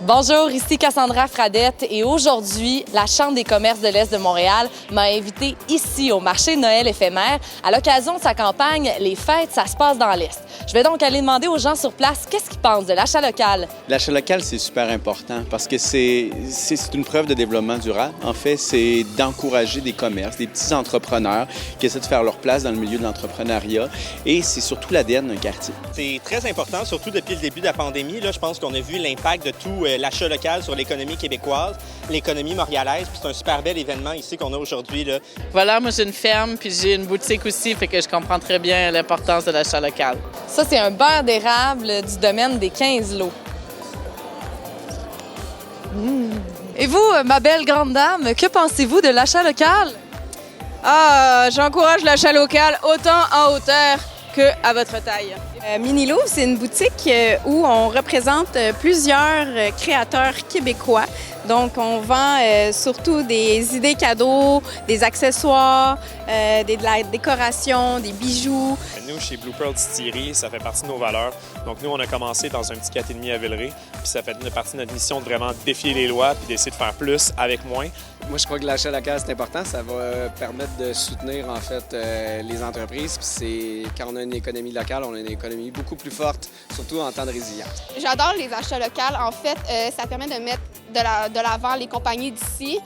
Bonjour, ici Cassandra Fradette et aujourd'hui, la Chambre des commerces de l'Est de Montréal m'a invitée ici au marché de Noël éphémère. À l'occasion de sa campagne « Les fêtes, ça se passe dans l'Est ». Je vais donc aller demander aux gens sur place qu'est-ce qu'ils pensent de l'achat local. L'achat local, c'est super important parce que c'est une preuve de développement durable. En fait, c'est d'encourager des commerces, des petits entrepreneurs qui essaient de faire leur place dans le milieu de l'entrepreneuriat et c'est surtout l'ADN d'un quartier. C'est très important, surtout depuis le début de la pandémie. Là, je pense qu'on a vu l'impact de tout l'achat local sur l'économie québécoise, l'économie montréalaise. Puis c'est un super bel événement ici qu'on a aujourd'hui, là. Voilà, moi j'ai une ferme puis j'ai une boutique aussi, fait que je comprends très bien l'importance de l'achat local. Ça, c'est un beurre d'érable du domaine des 15 lots. Et vous, ma belle grande dame, que pensez-vous de l'achat local? J'encourage l'achat local autant en hauteur qu'à votre taille. Mini Louvre, c'est une boutique où on représente plusieurs créateurs québécois. Donc, on vend surtout des idées cadeaux, des accessoires, de la décoration, des bijoux. Nous, chez Blue Pearl Distillery, ça fait partie de nos valeurs. Donc, nous, on a commencé dans un petit 4,5 à Villeray. Puis ça fait partie de notre mission de vraiment défier les lois puis d'essayer de faire plus avec moins. Moi, je crois que l'achat local, c'est important. Ça va permettre de soutenir, en fait, les entreprises. Puis quand on a une économie locale, on a une économie beaucoup plus forte, surtout en temps de résilience. J'adore les achats locaux. En fait, ça permet de mettre de l'avant les compagnies d'ici.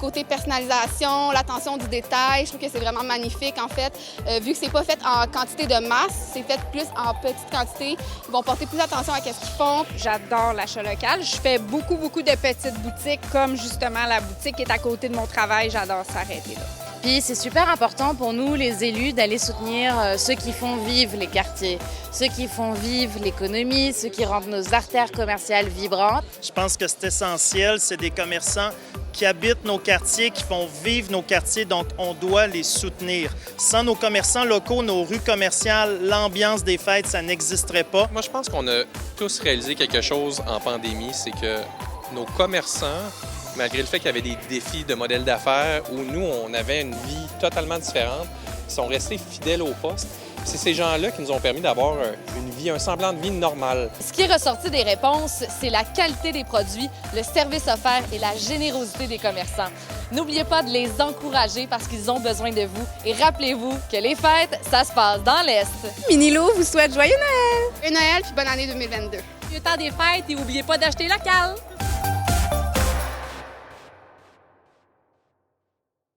Côté personnalisation, l'attention du détail, je trouve que c'est vraiment magnifique, en fait. Vu que c'est pas fait en quantité de masse, c'est fait plus en petite quantité. Ils vont porter plus attention à ce qu'ils font. J'adore l'achat local. Je fais beaucoup de petites boutiques, comme justement la boutique qui est à côté de mon travail. J'adore s'arrêter là. Puis c'est super important pour nous, les élus, d'aller soutenir ceux qui font vivre les quartiers, ceux qui font vivre l'économie, ceux qui rendent nos artères commerciales vibrantes. Je pense que c'est essentiel, c'est des commerçants qui habitent nos quartiers, qui font vivre nos quartiers, donc on doit les soutenir. Sans nos commerçants locaux, nos rues commerciales, l'ambiance des fêtes, ça n'existerait pas. Moi, je pense qu'on a tous réalisé quelque chose en pandémie, c'est que nos commerçants, malgré le fait qu'il y avait des défis de modèle d'affaires où nous, on avait une vie totalement différente, ils sont restés fidèles au poste. C'est ces gens-là qui nous ont permis d'avoir une vie, un semblant de vie normale. Ce qui est ressorti des réponses, c'est la qualité des produits, le service offert et la générosité des commerçants. N'oubliez pas de les encourager parce qu'ils ont besoin de vous. Et rappelez-vous que les fêtes, ça se passe dans l'Est. Mini Louvre vous souhaite joyeux Noël! Joyeux Noël puis bonne année 2022. Le temps des fêtes et n'oubliez pas d'acheter local.